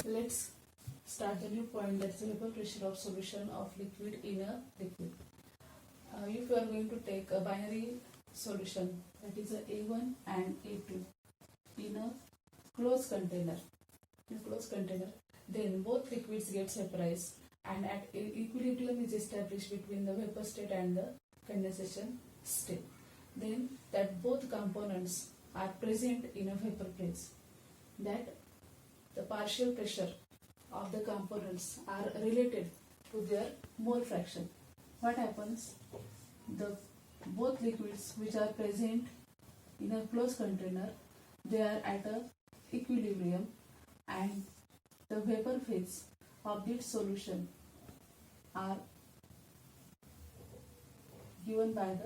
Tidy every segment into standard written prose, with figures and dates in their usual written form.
Let's start the new point, that is the vapor pressure of solution of liquid in a liquid. If you are going to take a binary solution, that is a A1 and A2 in a closed container, then both liquids get vaporized and at equilibrium is established between the vapor state and the condensation state. Then that both components are present in a vapor phase, that the partial pressure of the components are related to their mole fraction. What happens? The both liquids which are present in a closed container, they are at a equilibrium, and the vapor phase of this solution are given by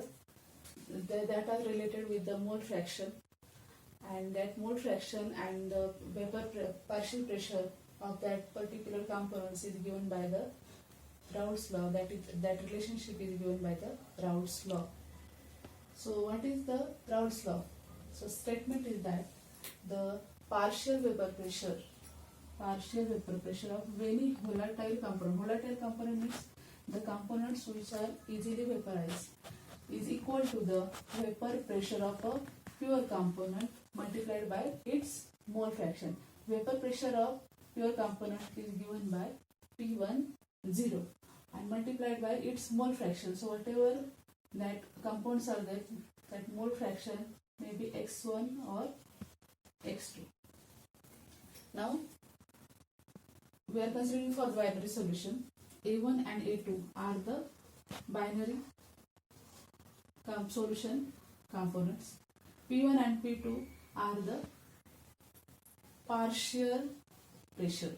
that are related with the mole fraction, and that mole fraction and the partial pressure of that particular components is given by the Raoult's law. That relationship is given by the Raoult's law. So what is the Raoult's law? So statement is that the partial vapor pressure of any volatile component means the components which are easily vaporized, is equal to the vapor pressure of a pure component multiplied by its mole fraction. Vapor pressure of pure component is given by P10 and multiplied by its mole fraction. So whatever that compounds are there, that mole fraction may be x1 or x2. Now we are considering for the binary solution. A1 and A2 are the binary solution components. P1 and P2 are the partial pressure.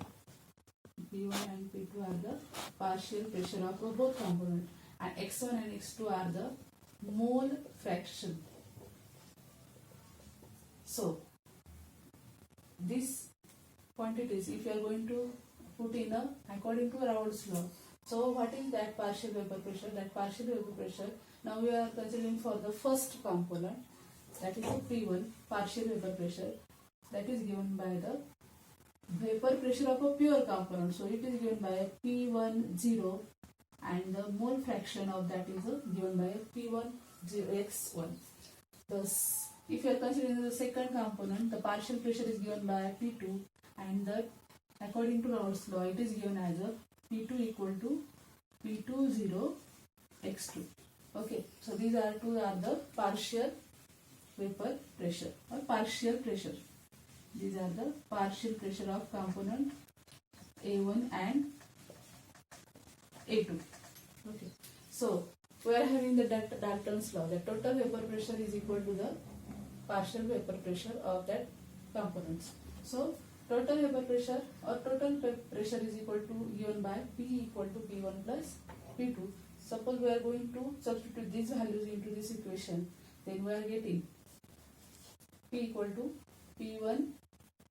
P1 and P2 are the partial pressure of both components, and X1 and X2 are the mole fraction. So these quantities, if you are going to put in according to Raoult's law, so what is that partial vapor pressure? That partial vapor pressure, now we are considering for the first component, that is the P1 partial vapor pressure, that is given by the vapor pressure of a pure component. So it is given by P10, and the mole fraction of that is given by P10x1. Thus, if you are considering the second component, the partial pressure is given by P2, and that according to Raoult's law, it is given as a P2 equal to P20x2. Okay, so these are the partial vapor pressure or partial pressure. These are the partial pressure of component A1 and A2. Okay, so we are having the Dalton's law. The total vapor pressure is equal to the partial vapor pressure of that components. So total vapor pressure or total pressure is equal to given by P equal to P1 plus P2. Suppose we are going to substitute these values into this equation, then we are getting P equal to P1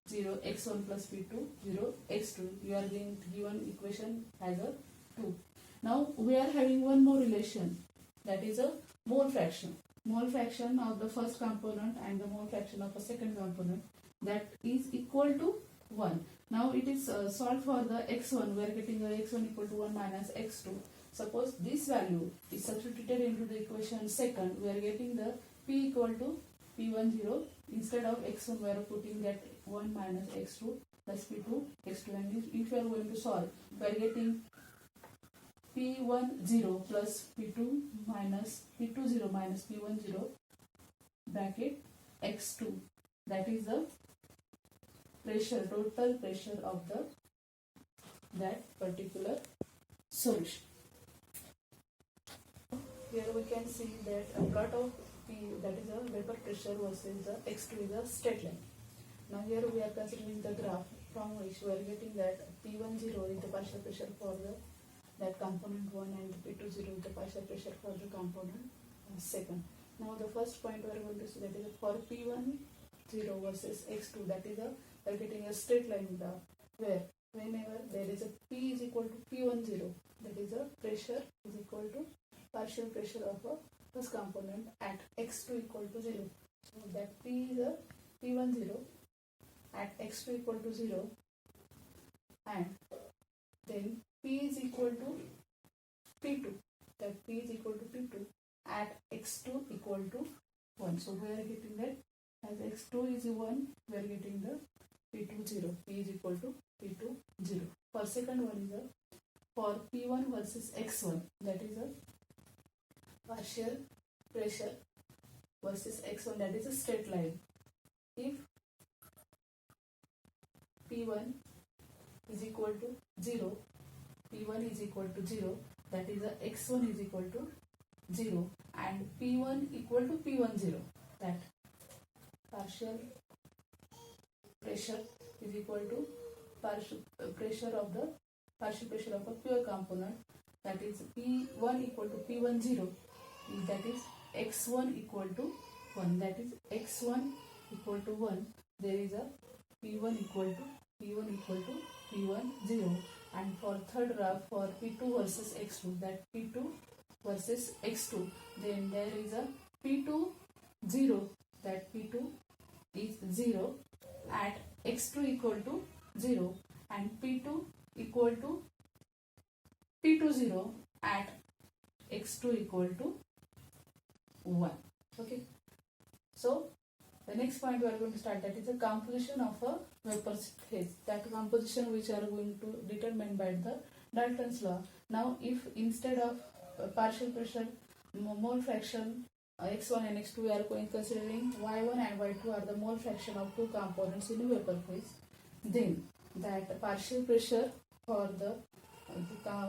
0 x1 plus P2 0 x2. You are being given equation as a 2. Now we are having one more relation, that is a mole fraction. Mole fraction of the first component and the mole fraction of the second component, that is equal to 1. Now it is solved for the x1. We are getting the x1 equal to 1 minus x2. Suppose this value is substituted into the equation second, we are getting the P equal to P10. Instead of x1, we are putting that 1 minus x2 plus P2 x2, and if you are going to solve, we are getting P10 plus P2 minus P20 minus P10 bracket x2. That is the pressure, total pressure of that particular solution. Here we can see that a plot of P, that is a vapor pressure versus the x2 is a straight line. Now here we are considering the graph from which we are getting that P10 is the partial pressure for that component 1, and P20 is the partial pressure for the component second. Now the first point we are going to see, that is for P10 versus x2, that is we are getting a straight line graph, where whenever there is a P is equal to P10, that is a pressure is equal to partial pressure of a first component at x2 equal to 0. So that P is a P10 at x2 equal to 0, and then P is equal to P2, that P is equal to P2 at x2 equal to 1. So we are getting that as x2 is 1, we are getting the P2 0, P is equal to P2 0. For second one is a for P1 versus x1, that is a partial pressure versus x1, that is a straight line. If P1 is equal to 0, P1 is equal to 0, that is a x1 is equal to 0 and P1 equal to P1 0, that partial pressure is equal to partial pressure of a pure component, that is P1 equal to P1 0, that is x1 equal to 1, that is x1 equal to 1, there is a P1 equal to P1 0. And for third graph, for P2 versus x2, that P2 versus x2, then there is a P2 0, that P2 is 0 at x2 equal to 0 and P2 equal to P2 0 at x2 equal to 1. Okay. So the next point we are going to start, that is the composition of a vapor phase. That composition which are going to determine by the Dalton's law. Now, if instead of partial pressure, mole fraction x1 and x2, we are going considering y1 and y2 are the mole fraction of two components in a vapor phase, then that partial pressure for the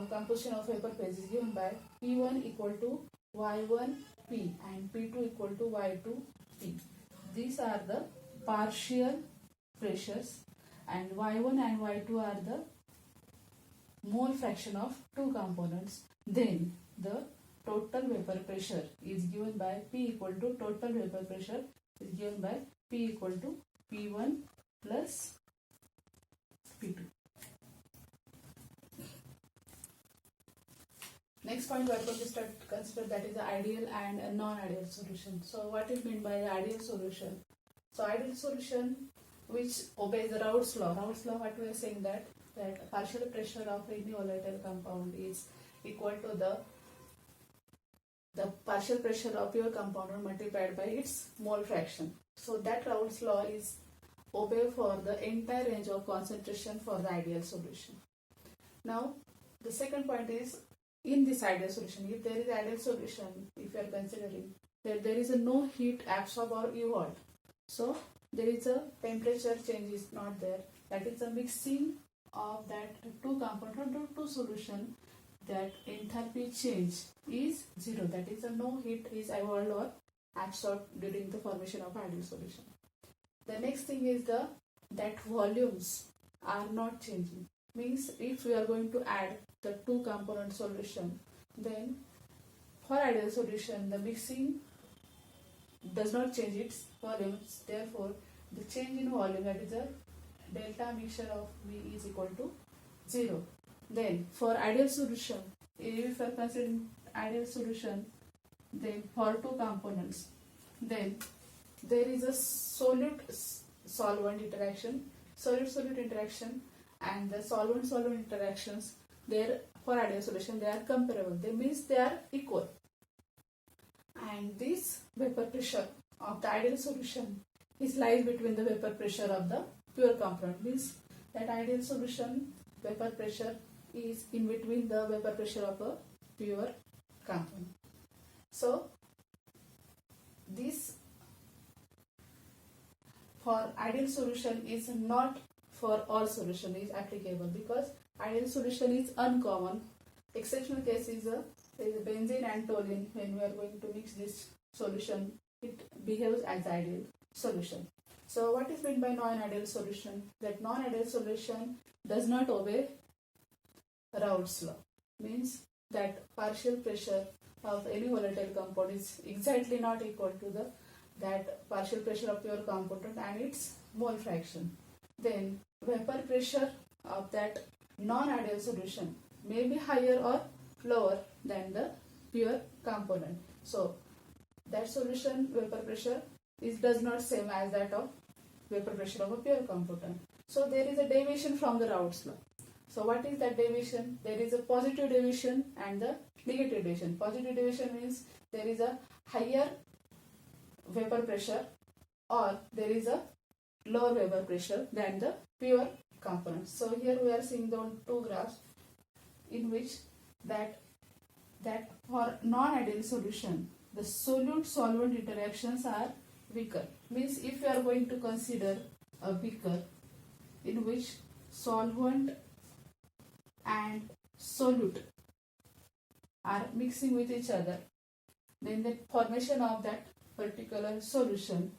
composition of vapor phase is given by P1 equal to y1p and P2 equal to y2p. These are the partial pressures and y1 and y2 are the mole fraction of two components. Then the total vapor pressure is given by P equal to total vapor pressure is given by P equal to P1 plus P2. Next point we are going to start consider, that is the ideal and a non-ideal solution. So what is meant by the ideal solution? So ideal solution which obeys the Raoult's law. Raoult's law, what we are saying, that partial pressure of any volatile compound is equal to the partial pressure of your compound multiplied by its mole fraction. So that Raoult's law is obey for the entire range of concentration for the ideal solution. Now the second point is, in this ideal solution, if there is ideal solution, if you are considering that there is a no heat absorbed or evolved, so there is a temperature change is not there, that is a mixing of that two component or two solution, that enthalpy change is 0, that is a no heat is evolved or absorbed during the formation of ideal solution. The next thing is that volumes are not changing, means if we are going to add the two component solution, then for ideal solution the mixing does not change its volumes, therefore the change in volume, that is a delta mixture of V is equal to 0. Then for ideal solution, if we are considering ideal solution, then for two components, then there is a solute solvent interaction, solute interaction, and the solvent interactions there for ideal solution, they are comparable, they means they are equal, and this vapor pressure of the ideal solution is lies between the vapor pressure of the pure component, means that ideal solution vapor pressure is in between the vapor pressure of a pure component. So this for ideal solution is not for all solution is applicable, because ideal solution is uncommon. Exceptional case is a benzene and toluene. When we are going to mix this solution, it behaves as ideal solution. So what is meant by non-ideal solution? That non-ideal solution does not obey Raoult's law, means that partial pressure of any volatile compound is exactly not equal to that partial pressure of pure component and its mole fraction. Then vapor pressure of that non-ideal solution may be higher or lower than the pure component. So that solution vapor pressure does not same as that of vapor pressure of a pure component. So there is a deviation from the Raoult's law. So what is that deviation? There is a positive deviation and the negative deviation. Positive deviation means there is a higher vapor pressure or there is a lower vapor pressure than the pure component. So here we are seeing the two graphs in which that for non-ideal solution the solute solvent interactions are weaker. Means if you are going to consider a beaker in which solvent and solute are mixing with each other, then the formation of that particular solution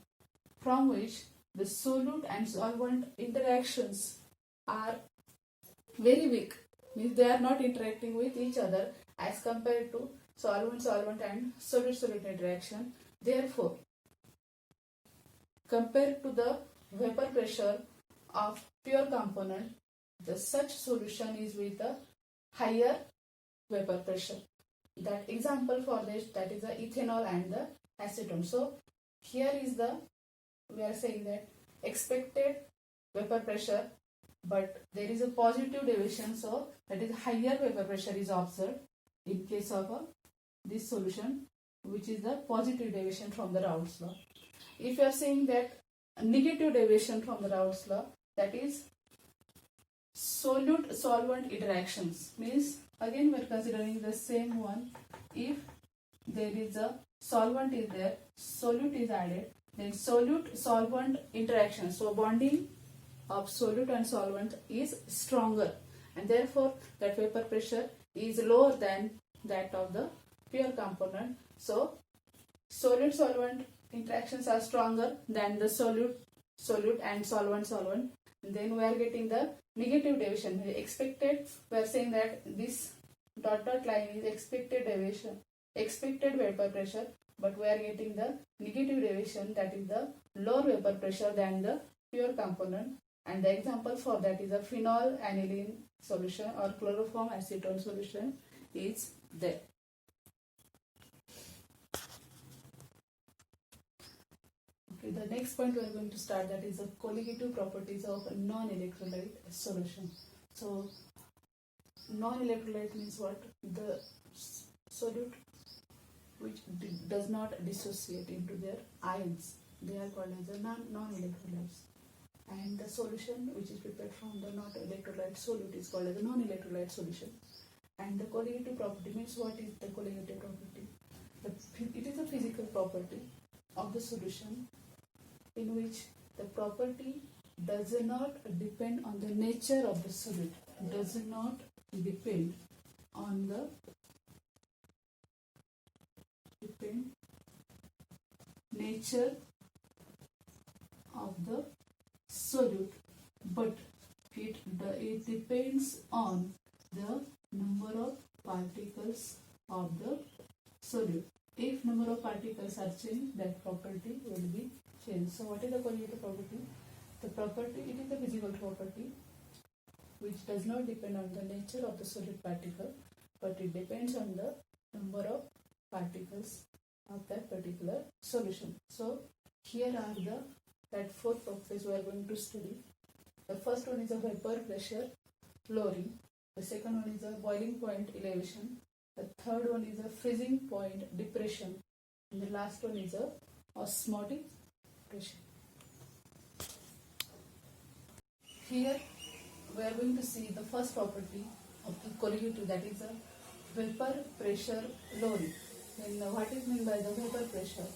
from which the solute and solvent interactions are very weak, means they are not interacting with each other as compared to solvent and solute interaction. Therefore, compared to the vapor pressure of pure component, the such solution is with a higher vapor pressure. That example for this, that is the ethanol and the acetone. So here is we are saying that expected vapor pressure, but there is a positive deviation, so that is higher vapor pressure is observed in case of this solution, which is the positive deviation from the Raoult's law. If you are saying that negative deviation from the Raoult's law, that is solute solvent interactions, means again we are considering the same one. If there is a solvent is there, solute is added, then solute solvent interaction, so bonding of solute and solvent is stronger, and therefore that vapor pressure is lower than that of the pure component. So solute solvent interactions are stronger than the solute and solvent. And then we are getting the negative deviation. Expected, we are saying that this dot line is expected deviation, expected vapor pressure, but we are getting the negative deviation, that is the lower vapor pressure than the pure component. And the example for that is a phenol aniline solution or chloroform acetone solution is there. Okay, the next point we are going to start, that is the colligative properties of a non-electrolyte solution. So non-electrolyte means what? The solute which does not dissociate into their ions, they are called as the non-electrolytes. And the solution which is prepared from the non-electrolyte solute is called as a non-electrolyte solution. And the colligative property means, what is the colligative property? It is a physical property of the solution in which the property does not depend on the nature of the solute, does not depend on the nature of the solute, but it depends on the number of particles of the solute. If number of particles are changed, that property will be changed. So what is the colligative property? The property, it is a physical property which does not depend on the nature of the solute particle, but it depends on the number of particles of that particular solution. So here are that four properties we are going to study. The first one is a vapor pressure lowering. The second one is a boiling point elevation. The third one is a freezing point depression. And the last one is a osmotic pressure. Here we are going to see the first property of the colligative, that is a vapor pressure lowering. Then what is meant by the vapor pressure?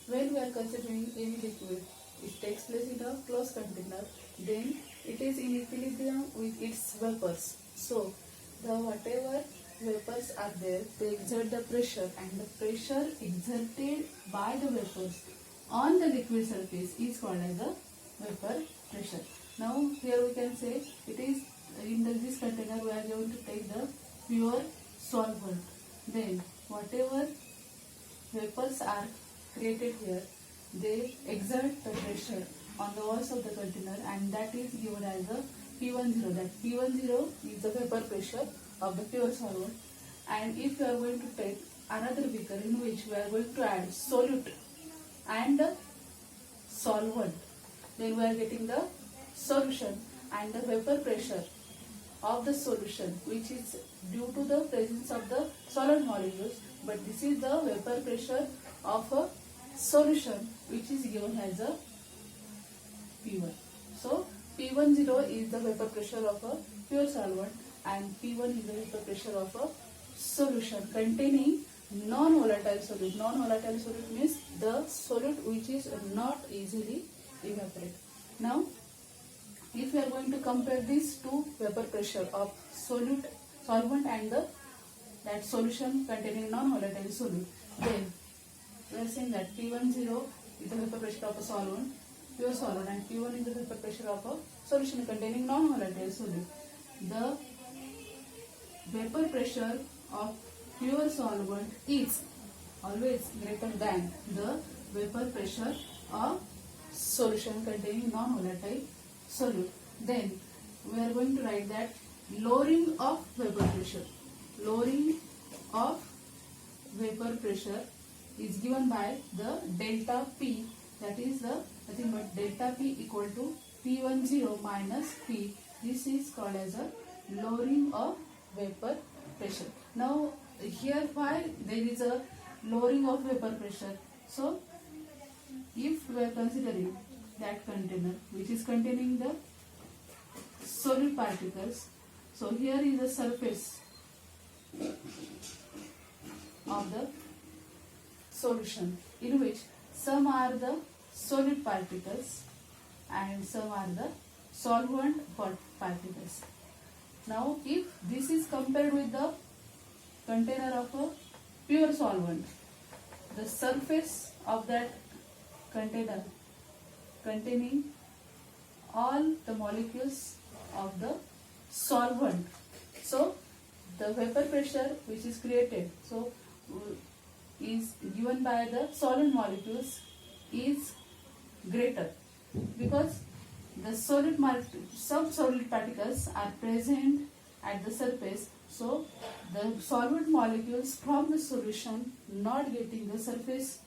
When we are considering any liquid, it takes place in a closed container, then it is in equilibrium with its vapors. So the whatever vapors are there, they exert the pressure, and the pressure exerted by the vapors on the liquid surface is called as the vapor pressure. Now here we can say it is in this container we are going to take the pure solvent. Then whatever vapors are created here, they exert the pressure on the walls of the container, and that is given as the P10. That P10 is the vapor pressure of the pure solvent. And if we are going to take another beaker in which we are going to add solute and solvent, then we are getting the solution, and the vapor pressure of the solution, which is due to the presence of the solid molecules, but this is the vapor pressure of a solution which is given as a P1. So P10 is the vapor pressure of a pure solvent and P1 is the vapor pressure of a solution containing non-volatile solute. Non-volatile solute means the solute which is not easily evaporate. Now, if we are going to compare these two vapor pressure of solvent and that solution containing non-volatile solute, then we are saying that P10 is the vapor pressure of a solvent, pure solvent, and P1 is the vapor pressure of a solution containing non-volatile solute. The vapor pressure of pure solvent is always greater than the vapor pressure of solution containing non-volatile solute. Then we are going to write that lowering of vapor pressure. Lowering of vapor pressure is given by the delta P, that is the nothing but delta P equal to P10 minus P. This is called as a lowering of vapor pressure. Now here why there is a lowering of vapor pressure? So if we are considering that container which is containing the solid particles, so here is the surface of the solution in which some are the solid particles and some are the solvent particles. Now if this is compared with the container of a pure solvent, the surface of that container containing all the molecules of the solvent, so the vapor pressure which is created is given by the solid molecules is greater because the sub-solid particles are present at the surface. So the solvent molecules from the solution not getting the surface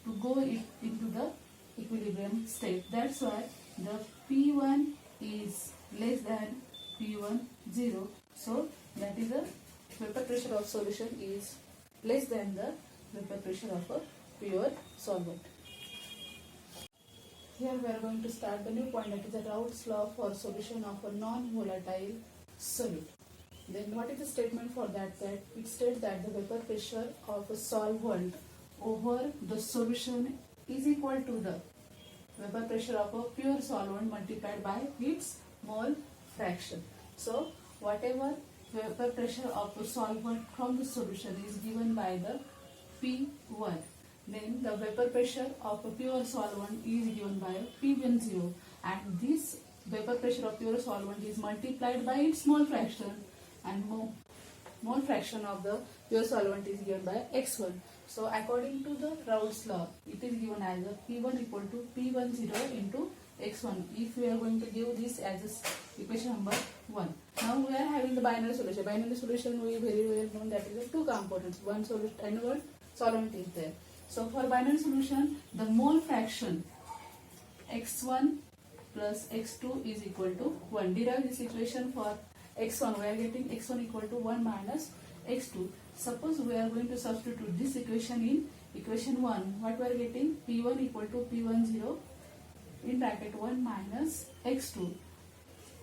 to go into the equilibrium state. That's why the P1 is less than P10. So that is the vapor pressure of solution is less than the vapor pressure of a pure solvent. Here we are going to start the new point, that is the Raoult's law for solution of a non-volatile solute. Then what is the statement for that? That it states that the vapor pressure of a solvent over the solution is equal to the vapor pressure of a pure solvent multiplied by its mole fraction. So whatever vapor pressure of a solvent from the solution is given by the P1. Then the vapor pressure of a pure solvent is given by P10, and this vapor pressure of pure solvent is multiplied by its mole fraction, and mole fraction of the pure solvent is given by x1. So according to the Raoult's law, it is given as a P1 equal to P10 into x1. If we are going to give this as equation number 1. Now we are having the binary solution. Binary solution we very well know that is two components, one solid and one solvent is there. So for binary solution, the mole fraction x1 plus x2 is equal to 1. Derive this equation for x1. We are getting x1 equal to 1 minus x2. Suppose we are going to substitute this equation in equation 1. What we are getting? P1 equal to P10 in bracket 1 minus x2.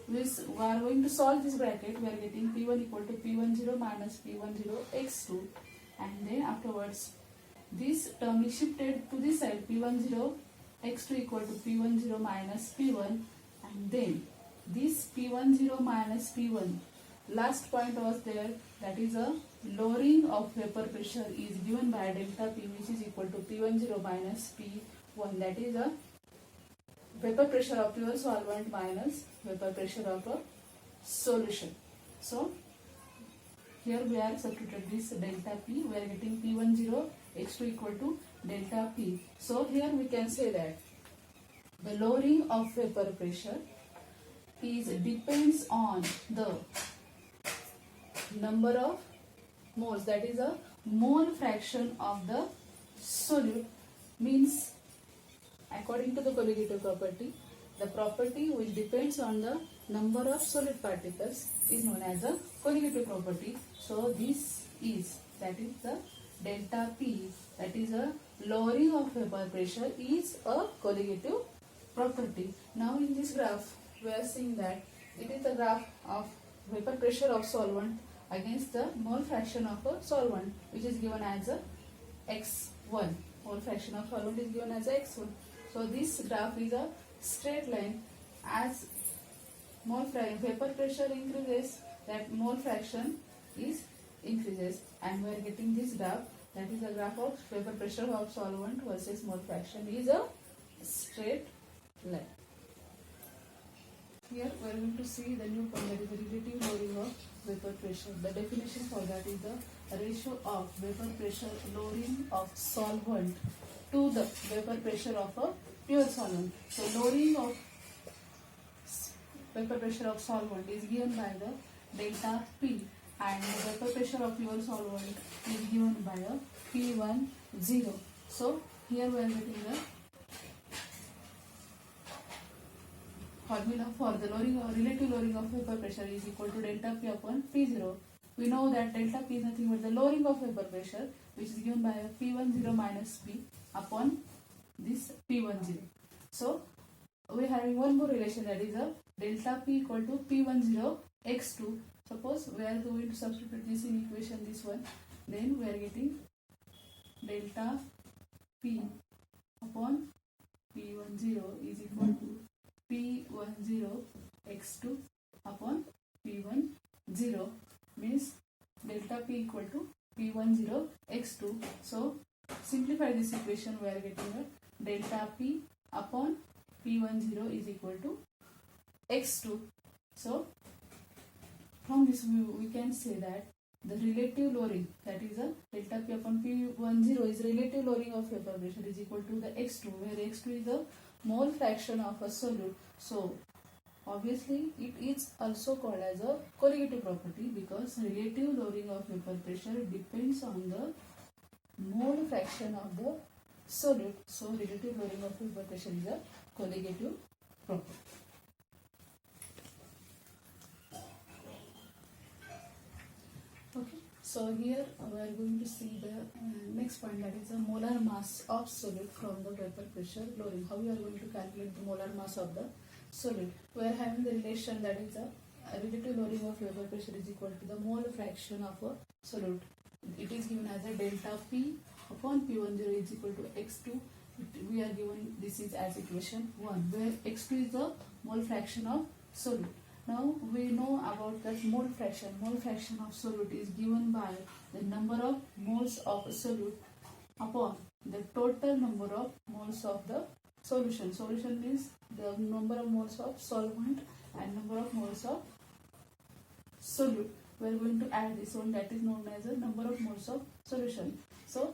We are going to solve this bracket. We are getting P1 equal to P10 minus P10 x2, and then afterwards this term is shifted to this side, P10 x2 equal to P10 minus P1, and then this P10 minus P1, last point was there, that is a lowering of vapor pressure is given by delta P, which is equal to P10 minus P1, that is a vapor pressure of pure solvent minus vapor pressure of a solution. So here we are substituted this delta P, we are getting P10 x2 equal to delta P. So here we can say that the lowering of vapor pressure depends on the number of moles, that is a mole fraction of the solute, means according to the colligative property, the property which depends on the number of solid particles is known as a colligative property. So this is, that is the delta P, that is a lowering of vapor pressure, is a colligative property. Now in this graph we are seeing that it is the graph of vapor pressure of solvent against the mole fraction of a solvent, which is given as a x1. Mole fraction of solvent is given as a x1. So this graph is a straight line. As vapor pressure increases, that mole fraction is increases, and we are getting this graph, that is the graph of vapor pressure of solvent versus mole fraction, is a straight line. Here we are going to see the new term, that is the relative lowering of vapor pressure. The definition for that is the ratio of vapor pressure lowering of solvent to the vapor pressure of a pure solvent. So lowering of vapor pressure of solvent is given by the delta P, and the vapor pressure of pure solvent is given by a P10. So here we are getting the formula for the relative lowering of vapor pressure is equal to delta P upon P0. We know that delta P is nothing but the lowering of vapor pressure, which is given by a P10 minus P upon this P10. So we are having one more relation, that is a delta P equal to P10 x2. Suppose we are going to substitute this in equation, this one, then we are getting delta P upon P10 is equal to P10 x2 upon P10, means delta P equal to P10 x2. So simplify this equation, we are getting a delta P upon P10 is equal to x2. So from this we can say that the relative lowering, that is a delta P upon P10 is relative lowering of vapor pressure, is equal to the x2, where x2 is the mole fraction of a solute. So obviously it is also called as a colligative property, because relative lowering of vapor pressure depends on the mole fraction of the solute. So relative lowering of vapor pressure is a colligative property. Okay, so here we are going to see the next point, that is the molar mass of solute from the vapor pressure lowering. How we are going to calculate the molar mass of the solute? We are having the relation, that is a relative lowering of vapor pressure is equal to the mole fraction of a solute. It is given as a delta P upon P10 is equal to x2. We are given this is as equation 1, where x2 is the mole fraction of solute. Now we know about that mole fraction. Mole fraction of solute is given by the number of moles of a solute upon the total number of moles of the solution. Solution means the number of moles of solvent and number of moles of solute. We are going to add this one, that is known as the number of moles of solution. So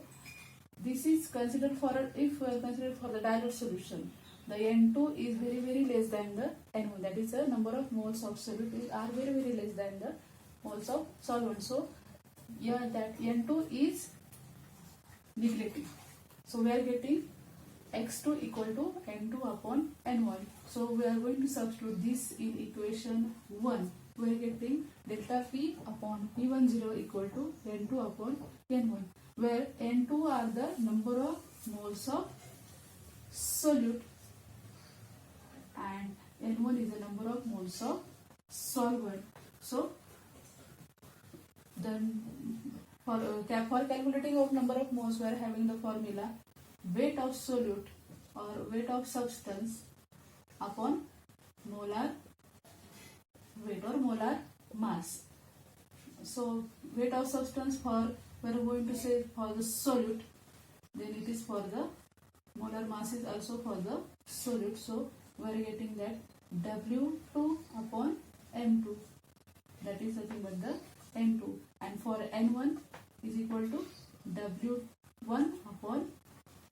this is considered for, if we are considered for the dilute solution, the N2 is very less than the N1, that is the number of moles of solute are very less than the moles of solvent. So yeah, that N2 is neglected. So we are getting x2 equal to N2 upon N1. So we are going to substitute this in equation 1. We are getting delta P upon P10 equal to N2 upon N1, where N2 are the number of moles of solute and N1 is the number of moles of solvent. So then for calculating of number of moles, we are having the formula weight of solute or weight of substance upon molar weight or molar mass. So weight of substance, for we are going to say for the solute, then it is for the molar mass is also for the solute. So we are getting that W2 upon M2, that is nothing but the N2, and for N1 is equal to W1 upon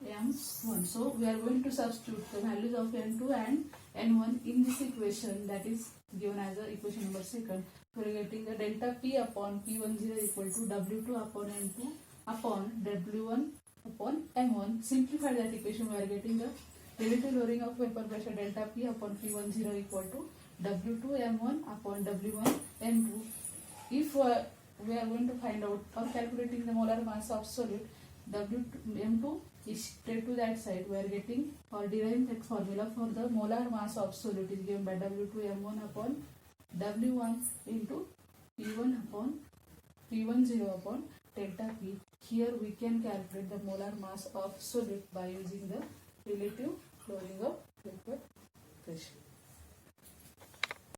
M1. So we are going to substitute the values of N2 and N1 in this equation, that is given as a equation number 2. We are getting the delta P upon P10 equal to W2 upon N2 upon W1 upon M1. Simplify that equation, we are getting the relative lowering of vapor pressure delta P upon P10 equal to W2 m1 upon W1 m2. If we are going to find out or calculating the molar mass of solid, W2 m2 is straight to that side. We are getting or deriving that formula for the molar mass of solid is given by W2 m1 upon W1 into P1 upon P10 upon delta P. Here we can calculate the molar mass of solid by using the relative lowering of vapor pressure.